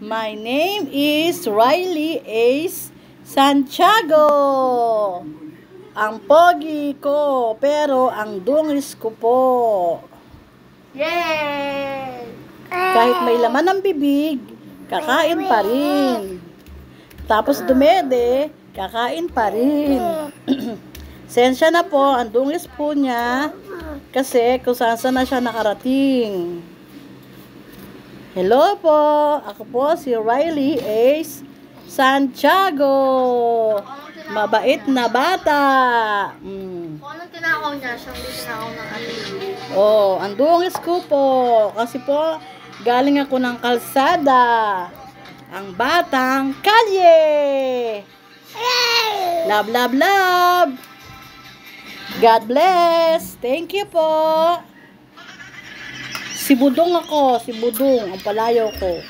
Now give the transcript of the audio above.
My name is Riley Ace Santiago. Ang pogi ko, pero ang dungis ko po. Yay! Kahit may laman ng bibig, kakain pa rin. Tapos dumede, kakain pa rin. Sensya na po, ang dungis po niya. Kasi kung saan na siya nakarating. Hello po, ako po si Riley Ace Santiago. Mabait na bata. Kung anong tinakaw niya, siyang di tinakaw ng ating. Oh, ang dungis ko po. Kasi po, galing ako ng kalsada. Ang batang kalye. Love, love, love. God bless. Thank you po. Si Budong ako. Si Budong. Ang palayaw ko.